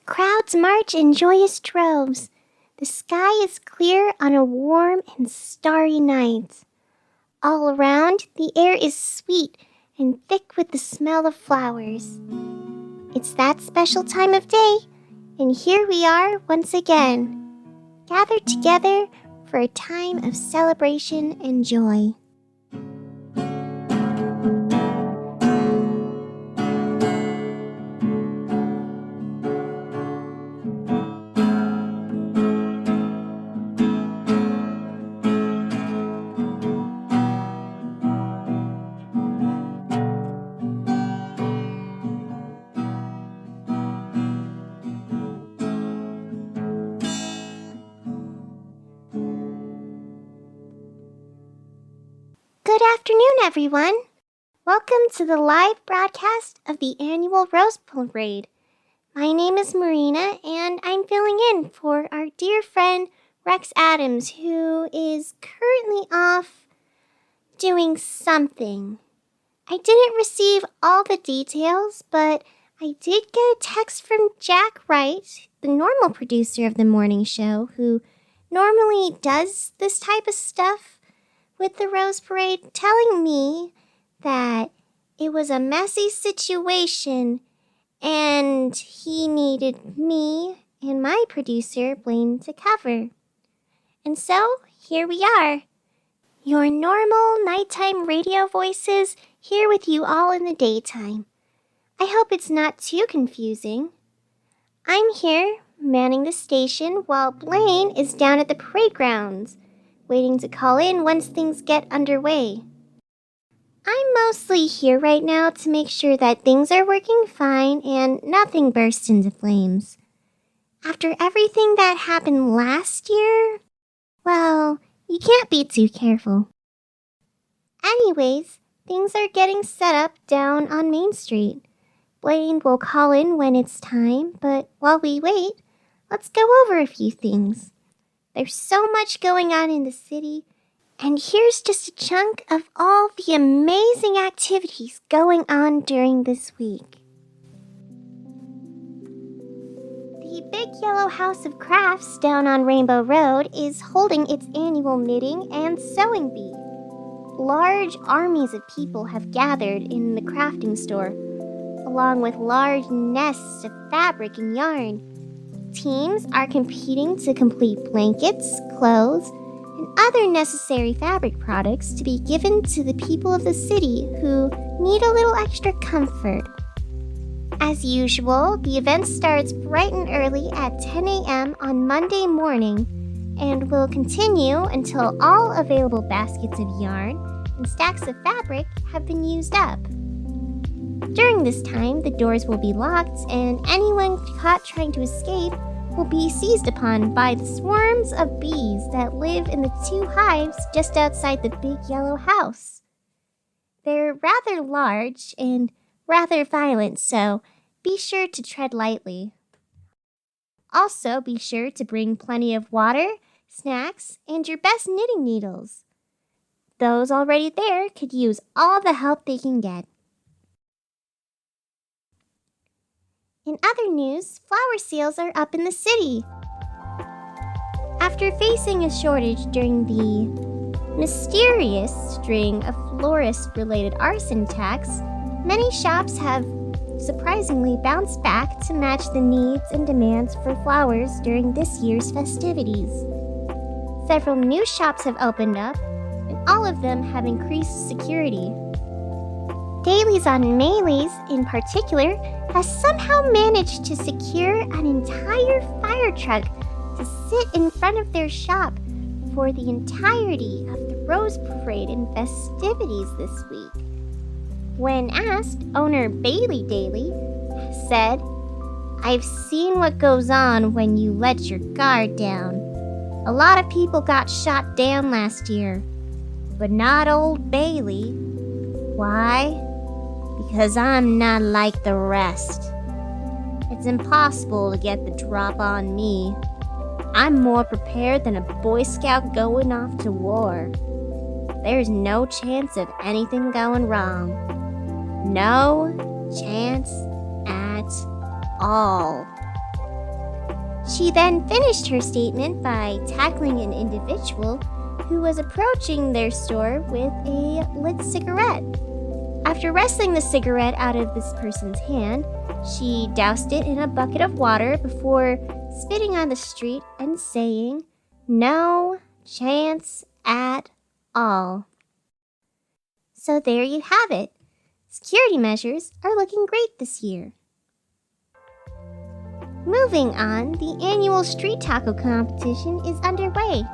Crowds march in joyous droves. The sky is clear on a warm and starry night. All around, the air is sweet and thick with the smell of flowers. It's that special time of day, and here we are once again, gathered together for a time of celebration and joy. Good afternoon, everyone. Welcome to the live broadcast of the annual Rose Parade. My name is Marina, and I'm filling in for our dear friend Rex Adams, who is currently off doing something. I didn't receive all the details, but I did get a text from Jack Wright, the normal producer of the morning show, who normally does this type of stuff with the Rose Parade, telling me that it was a messy situation and he needed me and my producer, Blaine, to cover. And so, here we are. Your normal nighttime radio voices here with you all in the daytime. I hope it's not too confusing. I'm here, manning the station, while Blaine is down at the parade grounds, waiting to call in once things get underway. I'm mostly here right now to make sure that things are working fine and nothing bursts into flames. After everything that happened last year, well, you can't be too careful. Anyways, things are getting set up down on Main Street. Blaine will call in when it's time, but while we wait, let's go over a few things. There's so much going on in the city, and here's just a chunk of all the amazing activities going on during this week. The Big Yellow House of Crafts down on Rainbow Road is holding its annual knitting and sewing bee. Large armies of people have gathered in the crafting store, along with large nests of fabric and yarn. Teams are competing to complete blankets, clothes, and other necessary fabric products to be given to the people of the city who need a little extra comfort. As usual, the event starts bright and early at 10 a.m. on Monday morning and will continue until all available baskets of yarn and stacks of fabric have been used up. During this time, the doors will be locked, and anyone caught trying to escape will be seized upon by the swarms of bees that live in the two hives just outside the Big Yellow House. They're rather large and rather violent, so be sure to tread lightly. Also, be sure to bring plenty of water, snacks, and your best knitting needles. Those already there could use all the help they can get. In other news, flower sales are up in the city. After facing a shortage during the mysterious string of florist-related arson attacks, many shops have surprisingly bounced back to match the needs and demands for flowers during this year's festivities. Several new shops have opened up, and all of them have increased security. Dailies on Melees, in particular, has somehow managed to secure an entire fire truck to sit in front of their shop for the entirety of the Rose Parade and festivities this week. When asked, owner Bailey Daly said, "I've seen what goes on when you let your guard down. A lot of people got shot down last year, but not old Bailey. Why? Because I'm not like the rest. It's impossible to get the drop on me. I'm more prepared than a Boy Scout going off to war. There's no chance of anything going wrong. No chance at all." She then finished her statement by tackling an individual who was approaching their store with a lit cigarette. After wresting the cigarette out of this person's hand, she doused it in a bucket of water before spitting on the street and saying, "No chance at all." So there you have it. Security measures are looking great this year. Moving on, the annual street taco competition is underway.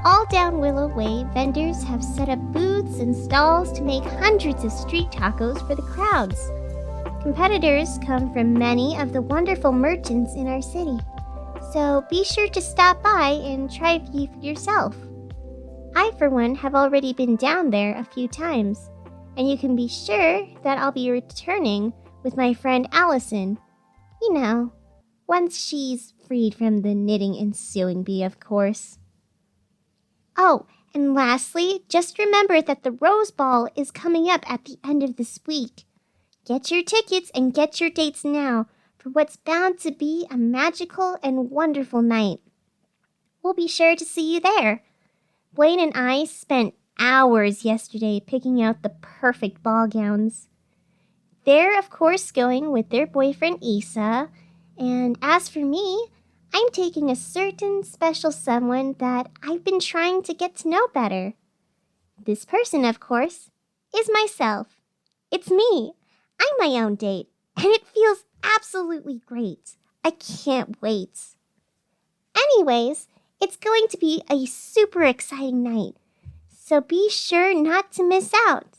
All down Willow Way, vendors have set up booths and stalls to make hundreds of street tacos for the crowds. Competitors come from many of the wonderful merchants in our city, so be sure to stop by and try a few for yourself. I, for one, have already been down there a few times, and you can be sure that I'll be returning with my friend Allison. You know, once she's freed from the knitting and sewing bee, of course. Oh, and lastly, just remember that the Rose Ball is coming up at the end of this week. Get your tickets and get your dates now for what's bound to be a magical and wonderful night. We'll be sure to see you there. Blaine and I spent hours yesterday picking out the perfect ball gowns. They're, of course, going with their boyfriend Issa, and as for me, I'm taking a certain special someone that I've been trying to get to know better. This person, of course, is myself. It's me. I'm my own date, and it feels absolutely great. I can't wait. Anyways, it's going to be a super exciting night, so be sure not to miss out.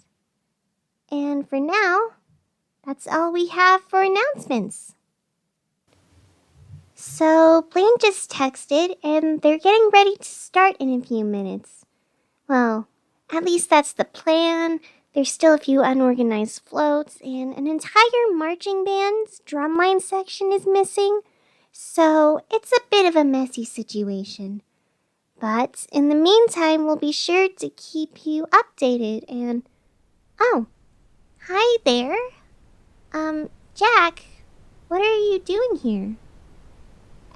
And for now, that's all we have for announcements. So, Blaine just texted, and they're getting ready to start in a few minutes. Well, at least that's the plan. There's still a few unorganized floats, and an entire marching band's drumline section is missing, so it's a bit of a messy situation. But in the meantime, we'll be sure to keep you updated, and... Oh, hi there. Jack, what are you doing here?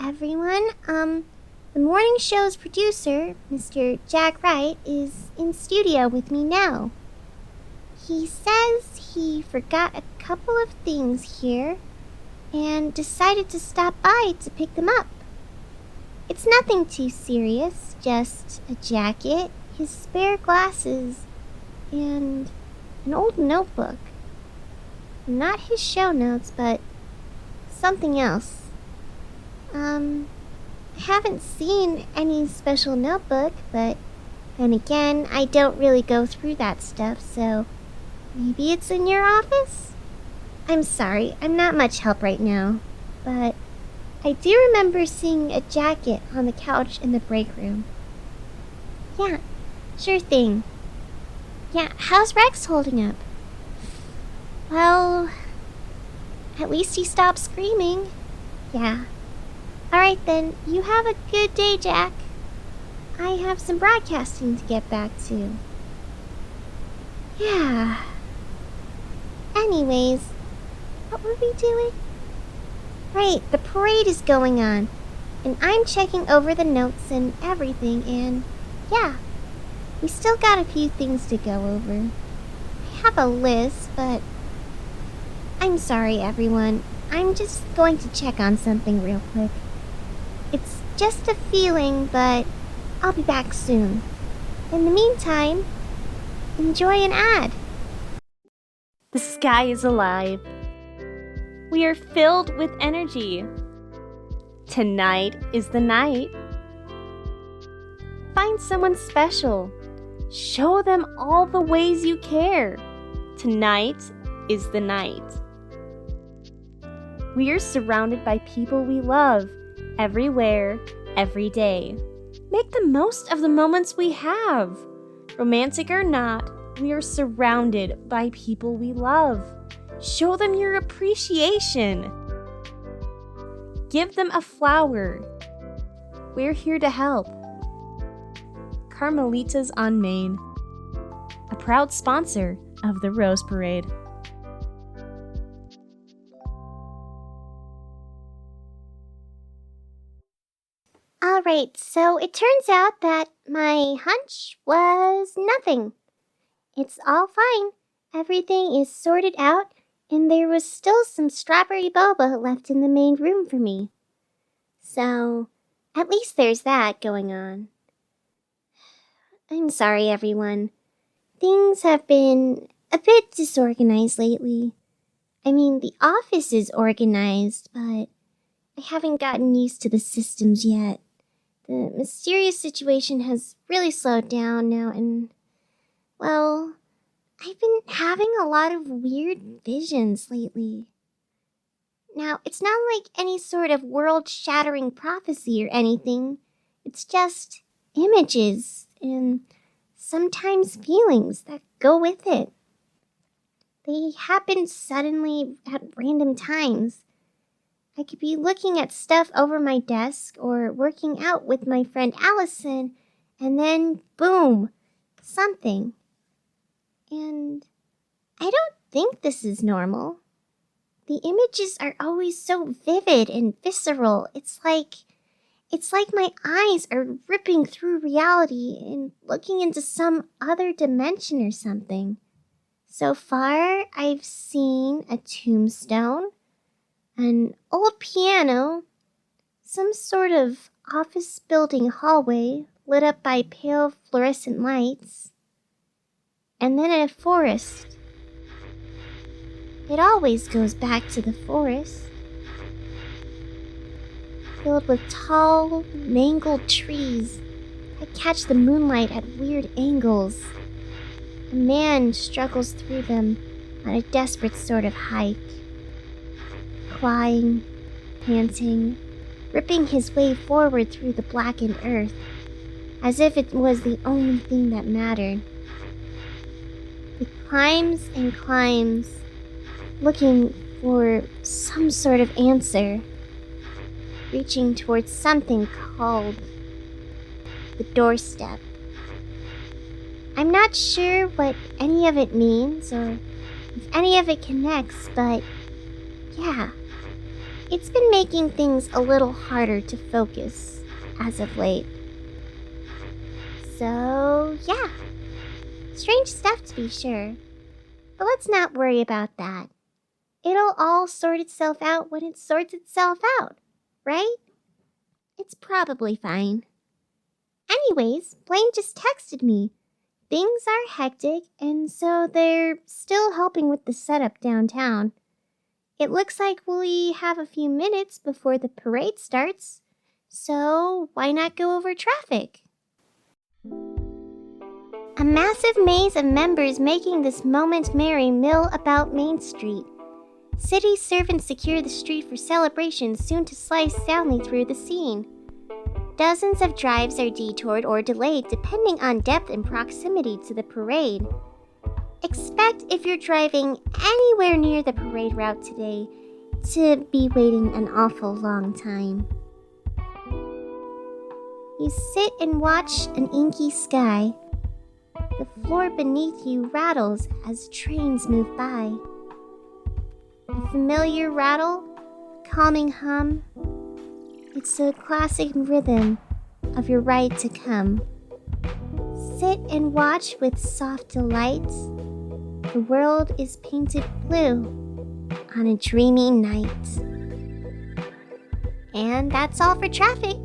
Everyone, the morning show's producer, Mr. Jack Wright, is in studio with me now. He says he forgot a couple of things here and decided to stop by to pick them up. It's nothing too serious, just a jacket, his spare glasses, and an old notebook. Not his show notes, but something else. I haven't seen any special notebook, but then again, I don't really go through that stuff, so maybe it's in your office? I'm sorry, I'm not much help right now, but I do remember seeing a jacket on the couch in the break room. Yeah, sure thing. Yeah, how's Rex holding up? Well, at least he stopped screaming. Yeah. Alright then, you have a good day, Jack. I have some broadcasting to get back to. Yeah. Anyways, what were we doing? Right, the parade is going on, and I'm checking over the notes and everything, and yeah, we still got a few things to go over. I have a list, but I'm sorry, everyone. I'm just going to check on something real quick. It's just a feeling, but I'll be back soon. In the meantime, enjoy an ad. The sky is alive. We are filled with energy. Tonight is the night. Find someone special. Show them all the ways you care. Tonight is the night. We are surrounded by people we love, everywhere, every day. Make the most of the moments we have. Romantic or not, we are surrounded by people we love. Show them your appreciation. Give them a flower. We're here to help. Carmelitas on Main, a proud sponsor of the Rose Parade. Alright, so it turns out that my hunch was nothing. It's all fine. Everything is sorted out, and there was still some strawberry boba left in the main room for me. So, at least there's that going on. I'm sorry, everyone. Things have been a bit disorganized lately. I mean, the office is organized, but I haven't gotten used to the systems yet. The mysterious situation has really slowed down now, and, well, I've been having a lot of weird visions lately. Now, it's not like any sort of world-shattering prophecy or anything. It's just images and sometimes feelings that go with it. They happen suddenly at random times. I could be looking at stuff over my desk or working out with my friend Allison, and then, boom, something. And I don't think this is normal. The images are always so vivid and visceral. It's like my eyes are ripping through reality and looking into some other dimension or something. So far, I've seen a tombstone, an old piano, some sort of office building hallway lit up by pale fluorescent lights, and then a forest. It always goes back to the forest, filled with tall, mangled trees that catch the moonlight at weird angles. A man struggles through them on a desperate sort of hike, clawing, panting, ripping his way forward through the blackened earth, as if it was the only thing that mattered. He climbs and climbs, looking for some sort of answer, reaching towards something called the doorstep. I'm not sure what any of it means or if any of it connects, but yeah, it's been making things a little harder to focus as of late. So, yeah, strange stuff to be sure, but let's not worry about that. It'll all sort itself out when it sorts itself out, right? It's probably fine. Anyways, Blaine just texted me. Things are hectic, and so they're still helping with the setup downtown. It looks like we have a few minutes before the parade starts, so why not go over traffic? A massive maze of members making this moment merry mill about Main Street. City servants secure the street for celebrations soon to slice soundly through the scene. Dozens of drives are detoured or delayed depending on depth and proximity to the parade. Expect if you're driving anywhere near the parade route today to be waiting an awful long time. You sit and watch an inky sky. The floor beneath you rattles as trains move by. A familiar rattle, calming hum. It's a classic rhythm of your ride to come. Sit and watch with soft delight. The world is painted blue on a dreamy night. And that's all for traffic.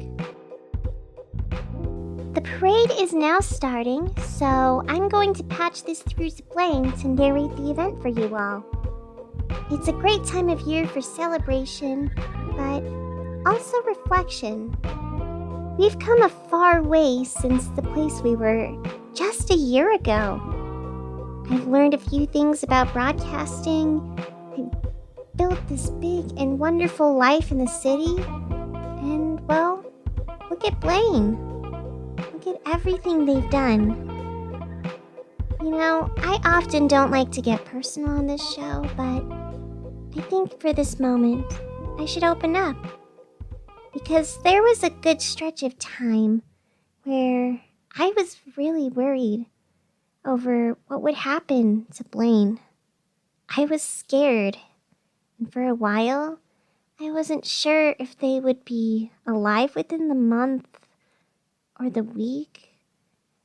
The parade is now starting, so I'm going to patch this through to Blaine to narrate the event for you all. It's a great time of year for celebration, but also reflection. We've come a far way since the place we were just a year ago. I've learned a few things about broadcasting. I built this big and wonderful life in the city. And, well, look at Blaine. Look at everything they've done. You know, I often don't like to get personal on this show, but I think for this moment, I should open up. Because there was a good stretch of time where I was really worried over what would happen to Blaine. I was scared, and for a while, I wasn't sure if they would be alive within the month, or the week,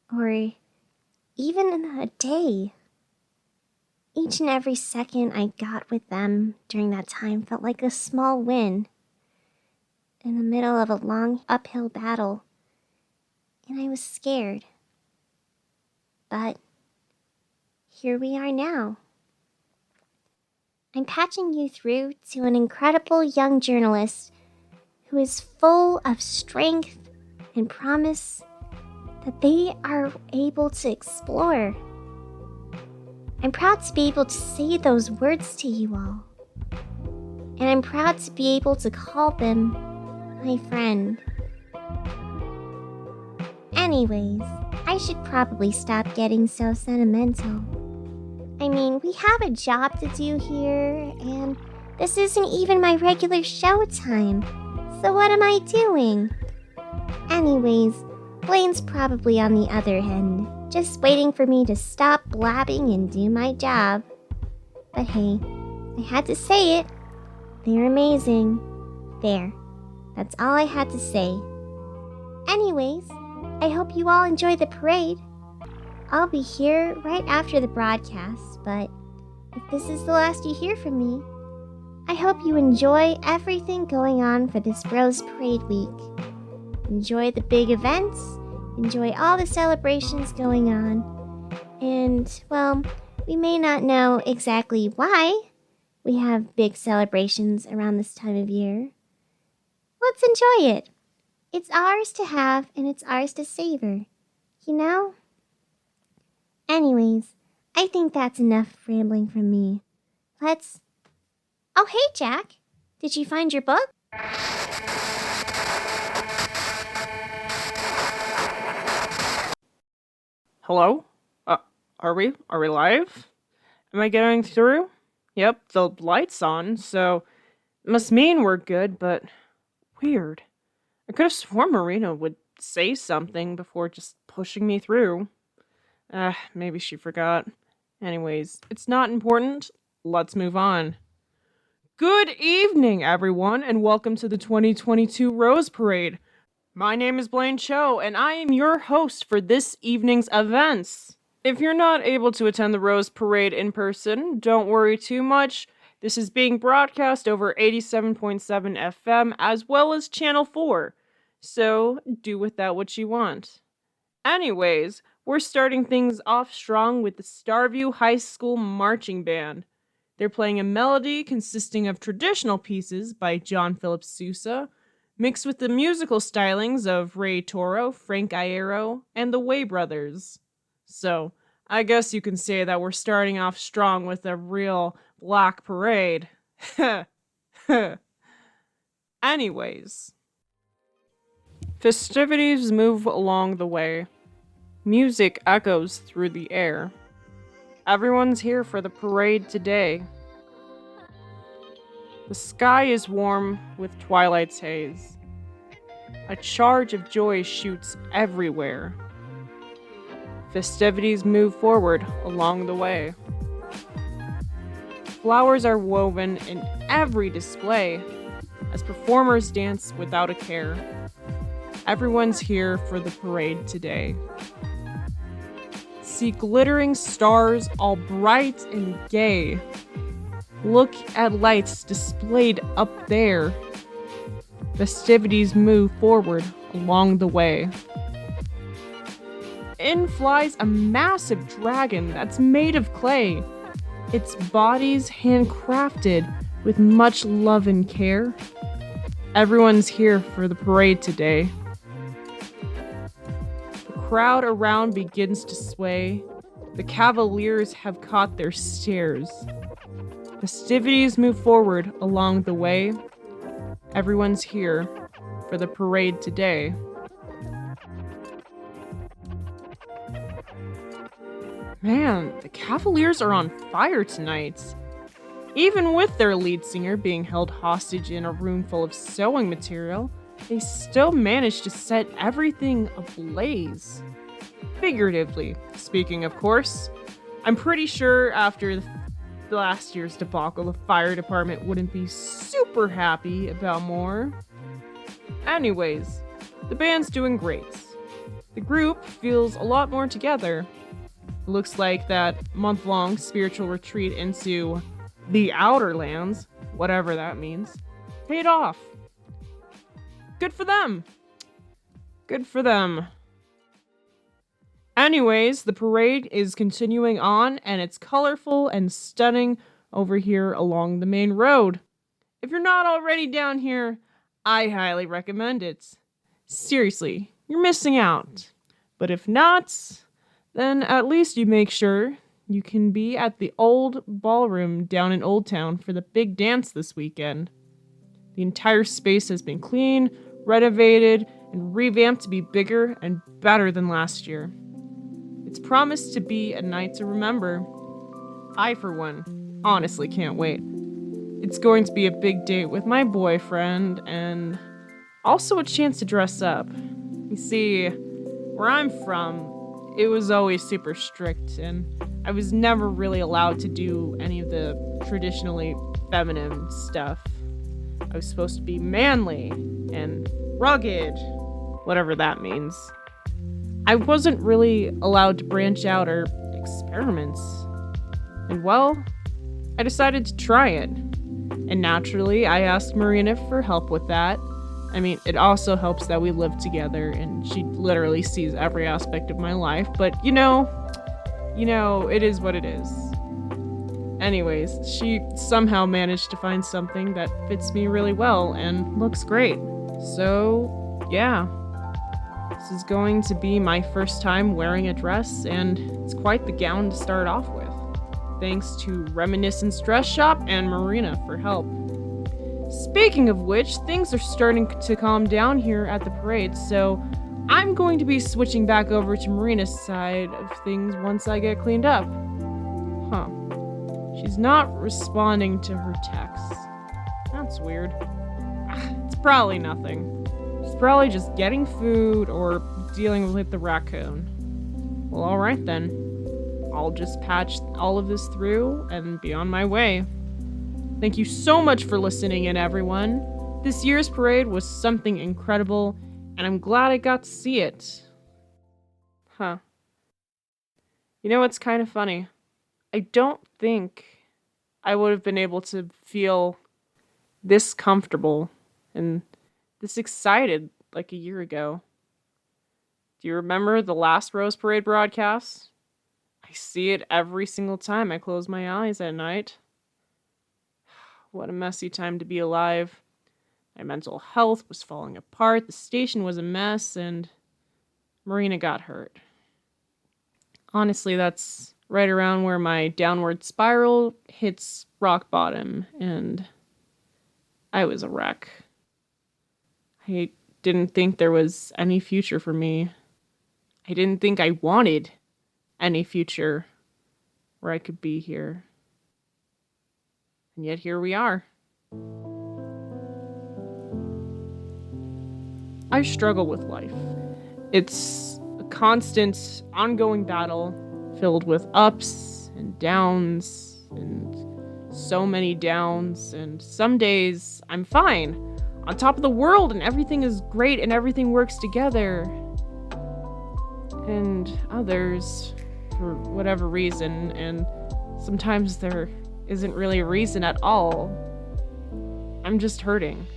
or even in a day. Each and every second I got with them during that time felt like a small win in the middle of a long uphill battle, and I was scared. But here we are now. I'm patching you through to an incredible young journalist who is full of strength and promise that they are able to explore. I'm proud to be able to say those words to you all. And I'm proud to be able to call them my friend. Anyways, I should probably stop getting so sentimental. I mean, we have a job to do here, and this isn't even my regular show time. So what am I doing? Anyways, Blaine's probably on the other end, just waiting for me to stop blabbing and do my job. But hey, I had to say it. They're amazing. There. That's all I had to say. Anyways, I hope you all enjoy the parade. I'll be here right after the broadcast, but if this is the last you hear from me, I hope you enjoy everything going on for this Rose Parade week. Enjoy the big events, enjoy all the celebrations going on, and, well, we may not know exactly why we have big celebrations around this time of year. Let's enjoy it. It's ours to have and it's ours to savor, you know? Anyways, I think that's enough rambling from me. Oh, hey, Jack. Did you find your book? Hello? Are we live? Am I getting through? Yep, the light's on, so it must mean we're good, but weird. I could have sworn Marina would say something before just pushing me through. Maybe she forgot. Anyways, it's not important. Let's move on. Good evening, everyone, and welcome to the 2022 Rose Parade. My name is Blaine Cho, and I am your host for this evening's events. If you're not able to attend the Rose Parade in person, don't worry too much. This is being broadcast over 87.7 FM as well as Channel 4, so do with that what you want. Anyways, we're starting things off strong with the Starview High School Marching Band. They're playing a melody consisting of traditional pieces by John Philip Sousa, mixed with the musical stylings of Ray Toro, Frank Iero, and the Way Brothers. So, I guess you can say that we're starting off strong with a real black parade. Anyways, festivities move along the way. Music echoes through the air. Everyone's here for the parade today. The sky is warm with twilight's haze. A charge of joy shoots everywhere. Festivities move forward along the way. Flowers are woven in every display as performers dance without a care. Everyone's here for the parade today. See glittering stars all bright and gay. Look at lights displayed up there. Festivities move forward along the way. In flies a massive dragon that's made of clay. Its body's handcrafted with much love and care. Everyone's here for the parade today. The crowd around begins to sway. The cavaliers have caught their stares. Festivities move forward along the way. Everyone's here for the parade today. Man, the Cavaliers are on fire tonight. Even with their lead singer being held hostage in a room full of sewing material, they still managed to set everything ablaze. Figuratively speaking, of course. I'm pretty sure after last year's debacle, the fire department wouldn't be super happy about more. Anyways, the band's doing great. The group feels a lot more together. It looks like that month-long spiritual retreat into the Outer Lands, whatever that means, paid off. Good for them. Good for them. Anyways, the parade is continuing on, and it's colorful and stunning over here along the main road. If you're not already down here, I highly recommend it. Seriously, you're missing out. But if not, then at least you make sure you can be at the old ballroom down in Old Town for the big dance this weekend. The entire space has been clean, renovated, and revamped to be bigger and better than last year. It's promised to be a night to remember. I, for one, honestly can't wait. It's going to be a big date with my boyfriend, and also a chance to dress up. You see, where I'm from, it was always super strict, and I was never really allowed to do any of the traditionally feminine stuff. I was supposed to be manly and rugged, whatever that means. I wasn't really allowed to branch out or experiment. And well, I decided to try it. And naturally, I asked Marina for help with that. I mean, it also helps that we live together and she literally sees every aspect of my life, but you know, it is what it is. Anyways, she somehow managed to find something that fits me really well and looks great. So, yeah. This is going to be my first time wearing a dress, and it's quite the gown to start off with. Thanks to Reminiscence Dress Shop and Marina for help. Speaking of which, things are starting to calm down here at the parade, so I'm going to be switching back over to Marina's side of things once I get cleaned up. Huh. She's not responding to her texts. That's weird. It's probably nothing. She's probably just getting food or dealing with the raccoon. Well, alright then. I'll just patch all of this through and be on my way. Thank you so much for listening in, everyone. This year's parade was something incredible, and I'm glad I got to see it. Huh. You know what's kind of funny? I don't think I would have been able to feel this comfortable and this excited like a year ago. Do you remember the last Rose Parade broadcast? I see it every single time I close my eyes at night. What a messy time to be alive. My mental health was falling apart, the station was a mess, and Marina got hurt. Honestly, that's right around where my downward spiral hits rock bottom, and I was a wreck. I didn't think there was any future for me. I didn't think I wanted any future where I could be here. And yet here we are. I struggle with life. It's a constant, ongoing battle filled with ups and downs and so many downs, and some days I'm fine, on top of the world, and everything is great and everything works together. And others, for whatever reason, and sometimes there isn't really a reason at all, I'm just hurting.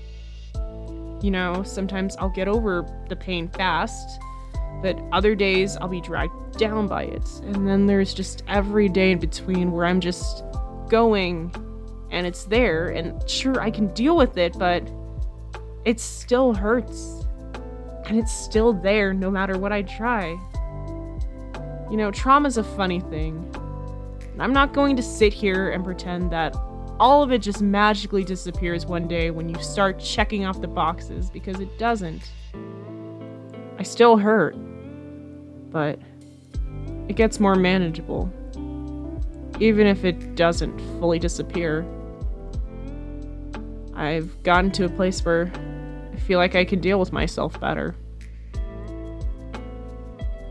You know, sometimes I'll get over the pain fast, but other days I'll be dragged down by it. And then there's just every day in between where I'm just going and it's there, and sure, I can deal with it, but it still hurts. And it's still there no matter what I try. You know, trauma's a funny thing. And I'm not going to sit here and pretend that all of it just magically disappears one day when you start checking off the boxes, because it doesn't. I still hurt, but it gets more manageable, even if it doesn't fully disappear. I've gotten to a place where I feel like I can deal with myself better.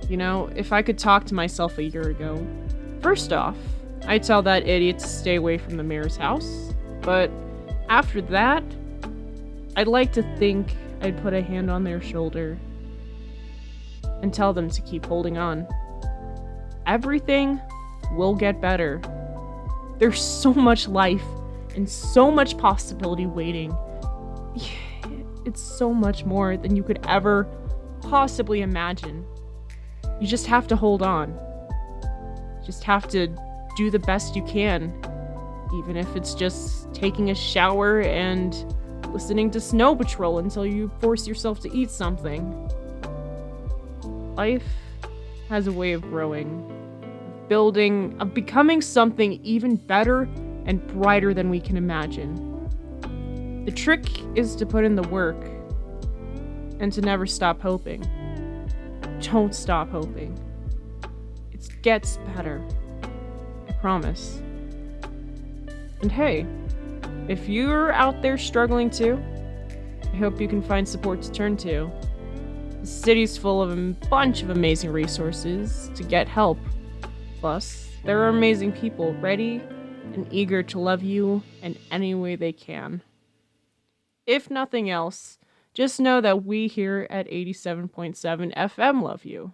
You know, if I could talk to myself a year ago, first off, I tell that idiot to stay away from the mayor's house. But after that, I'd like to think I'd put a hand on their shoulder and tell them to keep holding on. Everything will get better. There's so much life and so much possibility waiting. It's so much more than you could ever possibly imagine. You just have to hold on. You just have to do the best you can, even if it's just taking a shower and listening to Snow Patrol until you force yourself to eat something. Life has a way of growing, of becoming something even better and brighter than we can imagine. The trick is to put in the work and to never stop hoping. Don't stop hoping. It gets better. I promise. And hey, if you're out there struggling too, I hope you can find support to turn to. The city's full of a bunch of amazing resources to get help. Plus, there are amazing people ready and eager to love you in any way they can. If nothing else, just know that we here at 87.7 FM love you.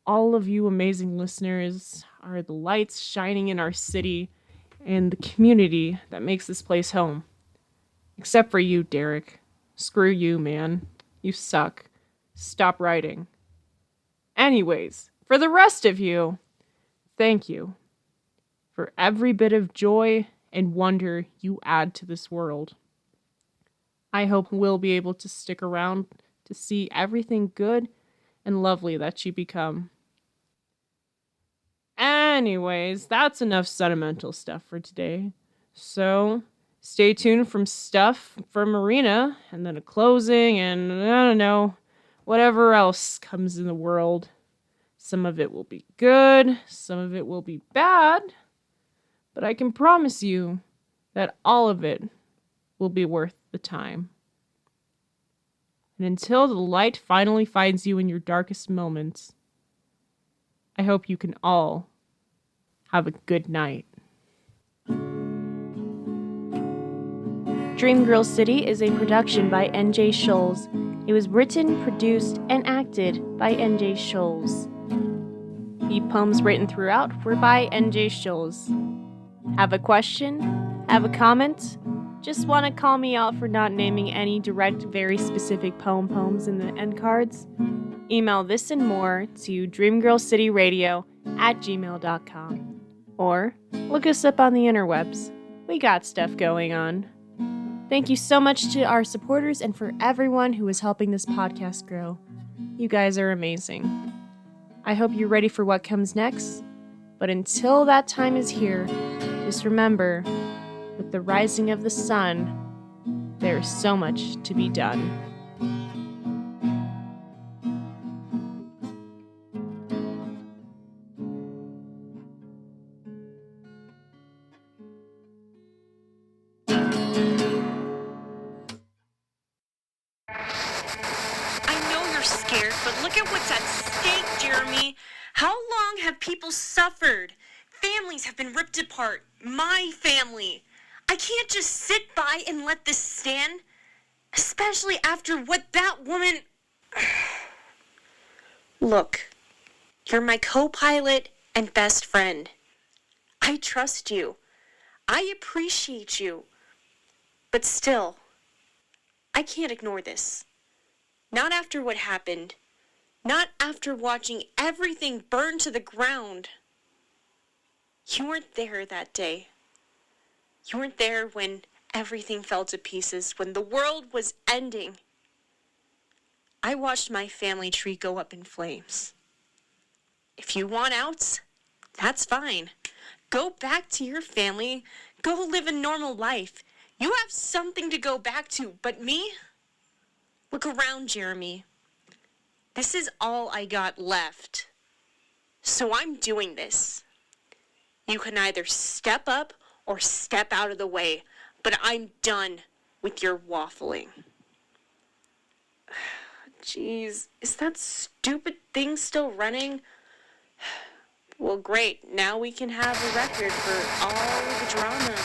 All of you amazing listeners are the lights shining in our city and the community that makes this place home. Except for you, Derek. Screw you, man. You suck. Stop writing. Anyways, for the rest of you, thank you for every bit of joy and wonder you add to this world. I hope we'll be able to stick around to see everything good and lovely that you become. Anyways, that's enough sentimental stuff for today. So, stay tuned from stuff from Marina, and then a closing, and I don't know, whatever else comes in the world. Some of it will be good, some of it will be bad, but I can promise you that all of it will be worth the time. And until the light finally finds you in your darkest moments, I hope you can all have a good night. Dream Girl City is a production by NJ Scholes. It was written, produced, and acted by NJ Scholes. The poems written throughout were by NJ Scholes. Have a question? Have a comment? Just want to call me out for not naming any direct, very specific poems in the end cards? Email this and more to DreamGirlCityRadio@gmail.com. Or look us up on the interwebs. We got stuff going on. Thank you so much to our supporters and for everyone who is helping this podcast grow. You guys are amazing. I hope you're ready for what comes next. But until that time is here, just remember, with the rising of the sun, there is so much to be done. Scared, but look at what's at stake, Jeremy. How long have people suffered? Families have been ripped apart. My family. I can't just sit by and let this stand, especially after what that woman... Look, you're my co-pilot and best friend. I trust you. I appreciate you. But still, I can't ignore this. Not after what happened. Not after watching everything burn to the ground. You weren't there that day. You weren't there when everything fell to pieces, when the world was ending. I watched my family tree go up in flames. If you want outs, that's fine. Go back to your family. Go live a normal life. You have something to go back to, but me? Look around, Jeremy. This is all I got left. So I'm doing this. You can either step up or step out of the way, but I'm done with your waffling. Jeez, is that stupid thing still running? Well, great. Now we can have a record for all the drama.